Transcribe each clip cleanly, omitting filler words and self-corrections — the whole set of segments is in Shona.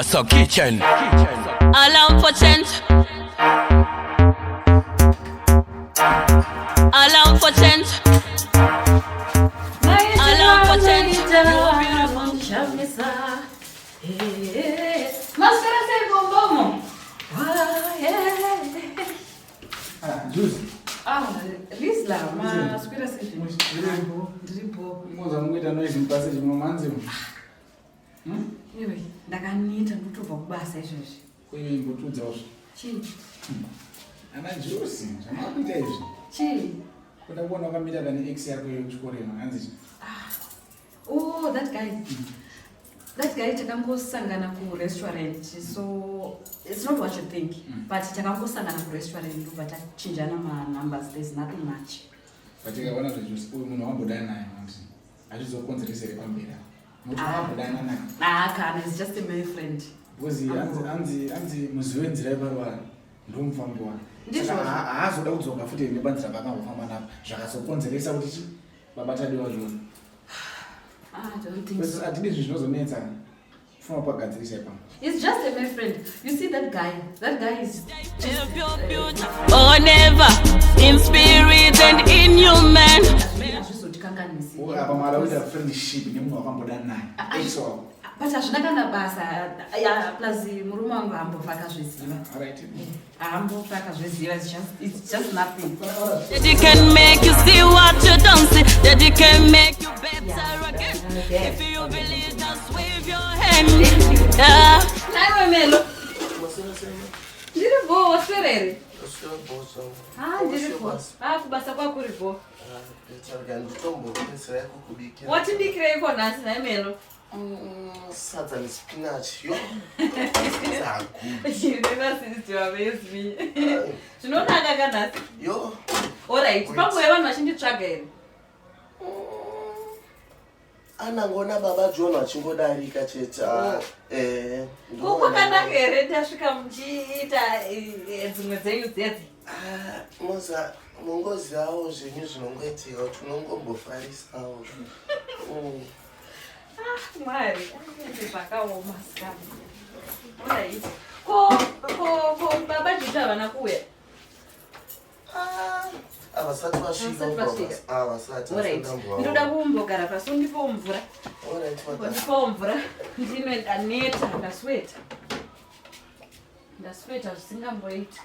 So kitchen. Alarm for change. Alarm for change. Alarm for change. Máscara sem bombom. Juice. Risla, máscara sem. Dribble. Moza muita noise mpase chimumanzi. Iwe, ndakanita ndotobva kubasa izvozvi. Kuiwe imbotudza uzvo. Chii? Ana Juice, zvamakuita izvi. Chii? Kuda kuona wakamira pane ex yako yekuchikorema, hanzi. Oh, that guy. That guy takangosangana kurestaurant, so it's not what you think. But takangosangana kurestaurant ndobva tachinjana numbers, there's nothing much. But tikaona zvejuice uyu munhu wambodana naye hanzi. Azvizokonzeresere pamberi. Mutamabodana naye. Kana, it's just a male friend. Because hanzi muzive nzira yeparwara ndomufambi wake. Saka haazoda kudzoka futi nebanzira pakangofamba napo. Zvakazokonzeresa kuti chi baba tadiwa zvona. I don't think so. Atidi izvi zvinozonetsa. Fuma pagadzirisa ipapo. It's just a male friend. You see that guy? That guy is just Oh, never in spirit and in human. Apa mara uita friendship nemunhu wakambodana naye. Ex wako. But hazvina kana basa. Plus murume wangu haambobva akazviziva. Alright. Haambobva akazviziva. It's just nothing. That you can make you see what you don't see. That you can make you better again. If you believe, just wave your hand. Naiwe Melo. Ndiripo waswere. Ndiripo. Kubasa kwako kuripo. Watibikira iko nhasi naye Melo. Sadza nespinach. Yo. Never since you amaze me. Zvinonaka kanhasi. Yo. Alright, panguva vanhu vachinditsvaga here. Anangona baba John achingodarika chete. Kwakanaka here tasvika muchiita dzimwe dzenyu dzedzi. Moza mungozivawo zvenyu zvinongoitika kuti unongombofarisawo. Mwari, zvakaoma sikana. Alright. Ko baba Jita havana kuuya? Havasati vasvika. Alright. Ndoda kumbogara pasi undipawo mvura. Undipawo mvura. Ndine ndaneta, ndasweta. Ndasweta zvisingamboita.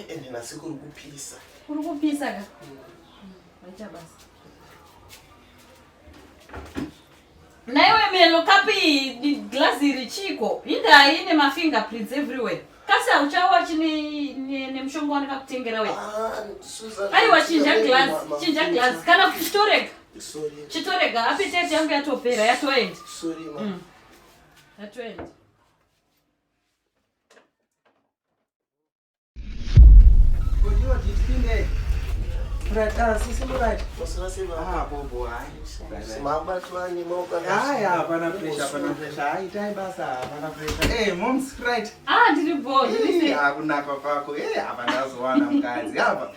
Ende nasi kuri kupisa. Kuri kupisa ka? Waita basa. Naiwe Melo kapi glasi richiko. Inda ine ma fingerprints everywhere. Kasi hauchawa chini nemshongo wanakakutengera wewe. Aiwa chinja glass. Kana kuchitoreka. Sorry. Chitoreka appetite yangu yatopera yatoenda. Sorry ma. Yatoenda. Sisi murai. Bobo hai. Mabatwani moka. Hapana pressure. Itai basa, hapana pressure. Mom's right. Ndiri bo, ndiri. Kunaka kwako. Hapana azowana mukadzi. Hapa.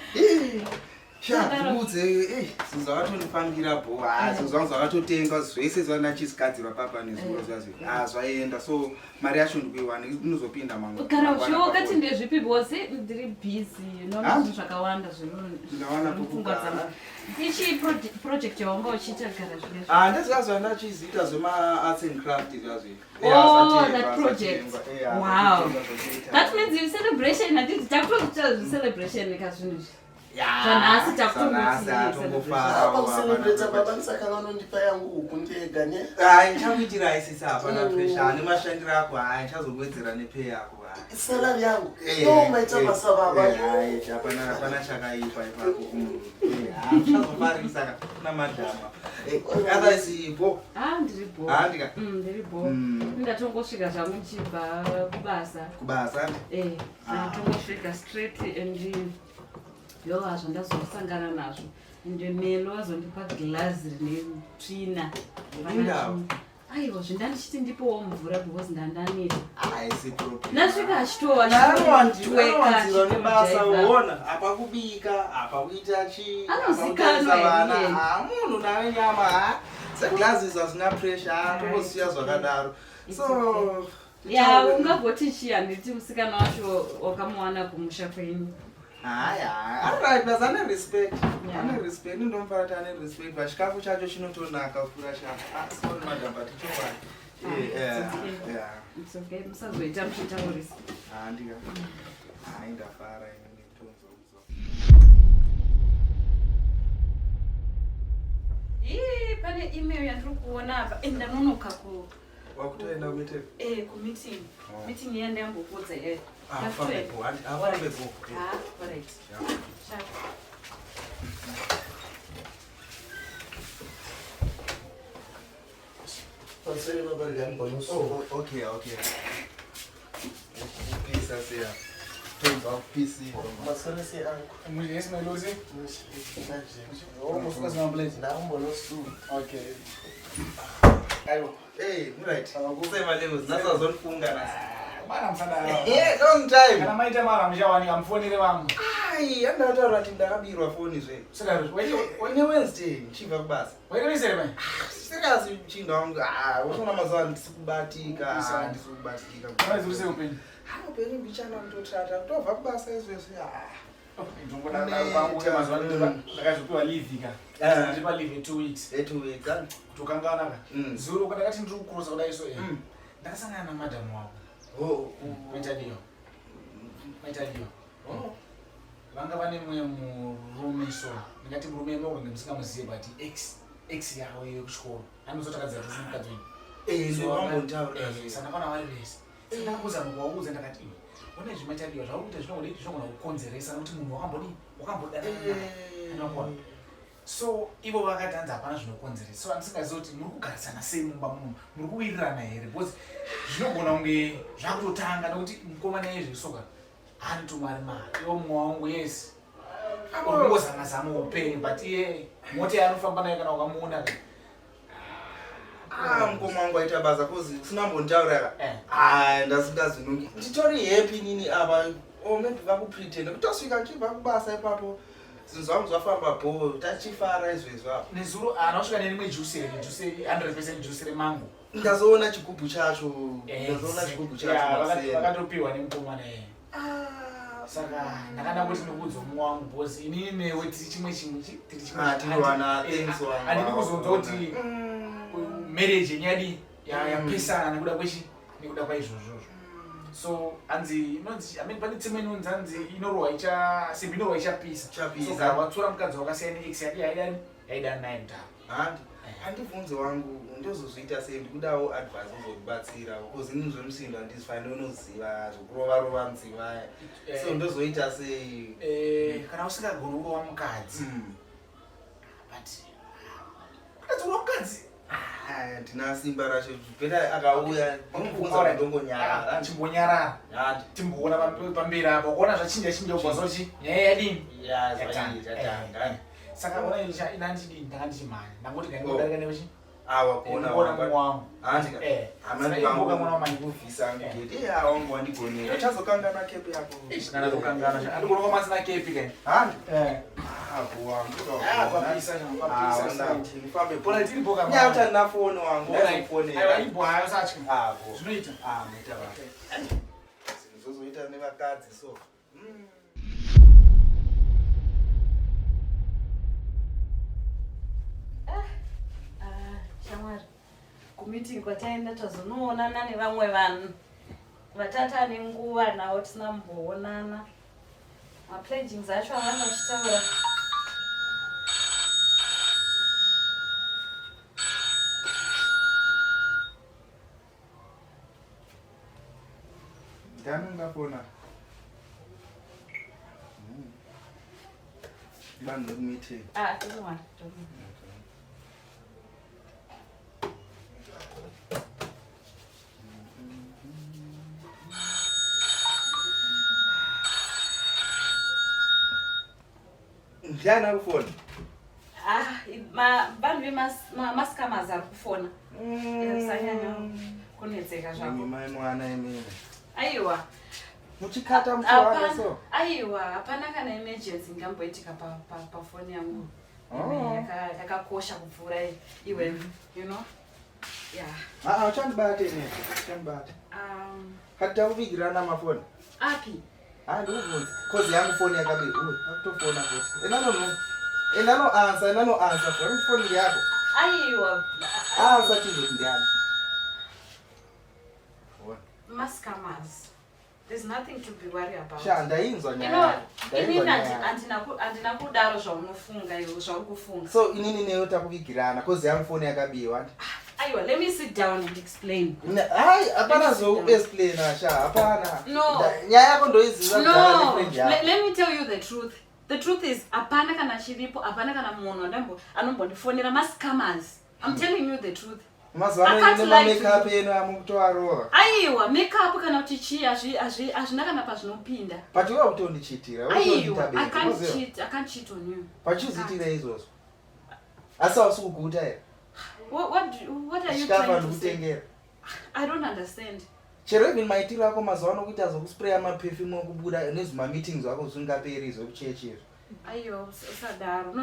Shakudze, sizwa watonifangira bo. Sizwa wakatotenga zvese zvana chisikadzira papa nezvimwe zvazvo. Zvaenda so mari yacho ndikuiwana inozopinda mangu. Kana uchiwo kati ndezvipi bose ndiri busy. Noma zvakawanda zvinhu. Ndawana kufunga. Ichi project yawanga uchiita gara zvine. Ndezvazvo ndachiziita zvema arts and craft zvazvo. That project. Wow. That means you celebration. I did celebration nekazvinhu. Zvanhasi takucelebrate baba nsaka vanondipa yangu huku ndega ne. Ndichakuitira isisa hapana pressure. Ane mashandiro ako ndichazowedzera nepay yako. Salary yangu. Maita basa baba. Hapana chakaipa ipapo. Ndichazofarisa kuna madhama. Otherwise bo. Ndiribo. Ndika. Ndiribo. Ndatongosvika zvangu ndichibva kubasa. Kubasa? Ndatongosvika straight and yo hazvo ndazosangana nazvo ende Melo azondipa glazi rine tsvina. aiwa zvindandichiti ndipowo mvura because ndandaneta Haisi problem. nasvika achitowa Anowanzira nebasa uona apa kubika apa kuita chi Anozikanwa munhu nawe nyama seglasses hazina pressure tongosiya zvakadaro so ya ungagoti chii handiti musikana wacho wakamuwana kumusha kwenyu alright basi ane respect indomufara kuti ane respect pachikafu chacho chinotonaka kukura sorry madam but It's okay, musazoita muchitaurisa ndafara netonzo pane email yandiri kuona apa ndanonoka wakutoenda kumeeting kumeeting meeting iya ndayambopodza iyoyo Pastor Baba Gambonos. Okay. Peace as here. Things of peace. Pastor say Mulher, esse meu Luzi? almost Vamos fazer uma blaze. Não, bonos tu. Okay. Ayo. Hey, right. Kusema leo nasazonifunga na. Bana mfana. Long time. Kana maita mara mjawani amfonire wangu. Ai, andataura kuti ndakabirwa foni zve. Saka Wene Wednesday nchibva kubasa. wewe wizere mai. Sikazi mchinda wangu. Unaona mazuva ndisikubatika. Kana zuri upenyu. Upenyu bichana kutotata. Kutobva kubasa izvezvi. Ndongona pangu mazuva ndakazopiwa leave ka. Ndipa leave 2 weeks. 2 weeks. Kutokangana ka. Zuru kana kati ndiri kukurosa kudai so ndakasangana na madam wako. Maita dio. Vanga vane mwe murume so ndingati murume mwe ngemusikamuziye but ex yawo yekuchikoro anozotakadza kuti simukadzi sana kana vari vese ndakakuza mukuwauza ndakati une zvimaita diwa zvakuita zvinogona kukonzeresa nokuti munhu wakambodana so ivo vakati hanzi hapana zvinokonzeresa so andisingazivi kuti muri kugarisana sei mumba muno muri kuwirirana here because zvinogona kunge zvakutotanga nokuti mukomana yezvesoka anotumari mari iwo mumwe wangu yes ungozamazama upenyu but iye mota yaanofamba nayo kana ukamuona mukoma wangu aita basa kozi sinambonditaurira ndasingazinungi nditori happy nini ava maybe vakupretenda kutosvika chibva kubasa ipapo zvinhu zvangu zvafamba bho tachifara izvezvo apo nezuro anosvika nerimwe juice 100% juice remango ndazoona chigubhu chacho vakatopiwa nemukomana yeye saka ndakada kuti ndikuudza mumwe wangu because inini newe tiri chimwe handidi kuzonza kuti marriage yenyadi yapesana nekuda kwaizvozvozvo so hanzi pane tsime inonzi hanzi simbi inorohwa ichapisa so kana watsura mukadzi wakasiyana nex yadi yaidani naye mutaro handibvunze wangu ndozozviita sei ndikudawo advice uzokubatsira because inini zvemusindo handizifani unoziva zvokurovarova mudzimai so ndozoita sei kana usingagoni urova mukadzi but mukadzi urova mukadzi ndina simba racho zvipera akauya ndimubvunza ndongonyarara chimbonyarara timboona pamberi apo kuona zvachinja ubvazochi nyaya yadini yatanga saka ona inandidini ndakandichimhanya ndangoti ngaingodarika newechi kuona mumwe wangu amaikuvhisa ngeti wangu wandigonera chazokangana kepi yako kana zokangana andikuona kwamasina kepi kai nyauta foni wangu ibwayo satya zvinoita zvozoita nevakadzi so shamwari kumeeting kwataenda tazonoonana nevamwe vanhu vatata nenguva navo tisina mboonana mapledgings acho avanga vachitaura ndanongafona vanhu vekumeeting tokumwana ndiana kufona vanhu masikamazi ari kufona. Usanyanya kunetseka zvako. Mai mwana emene. Aiwa. Muchikata mutwanga so. Aiwa, hapana kana emergency ngamboitika pa phone yangu. Yakakosha kupfuura iwe, you know. Yeah. Uchandibate ne. Uchandibate. Hatakuvigirana mafoni. Api? Ndikubvunza. Cause yangu phone yakabe. Akutofona futhi. Enano answer for phone yako. Aiwa. Sathi ndiyani. Maskamas. There's nothing to be worried about. Ndainzwa nyaya. Andina kudaro zvaunofunga iwe zvaurikufunga. So inini neyo takuvigirana cause yangu phone yakabiwa. Aiwa, let me sit down and explain. Hapana explain Asha. Hapana. No. Nyaya yako ndoiziva No. Let me tell you the truth. The truth is hapana kana chiripo, hapana kana munhu anombondifonera mascammers. I'm telling you the truth. Mazwana ine makeup eno amukutoarova. Aiwa, makeup kana kuti chi azvina kana pazvinopinda. But iwe utondichitira, Aiwa, I can't cheat on you. Pachuzitira izvozvo. Asi usikuguta here. What are you trying to say? I don't understand. Chero even maitiro ako mazwana okuita zokuspraya maperfume okubuda nezima meetings wako zvingaperi zokuchechi. Aiyo, usadaro.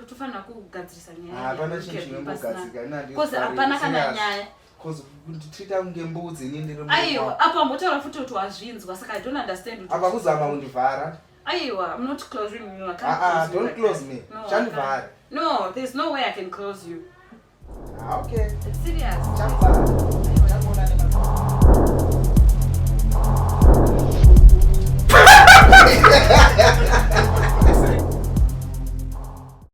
Tofana kugadzirisa nyaya. Hapana chinhu chinombogadzika nandi. Because hapana kana nyaya. Because kunditreata kunge mbudzi inini ndiri. Aiyo, apa mbotaura futi kuti wazvinzwa saka I don't understand. Apa kuzama kundivhara. Aiyo, I'm not closing you. I can't don't close me. Chandivhara. No, there's no way I can close you. Okay. It's serious. Chandivhara.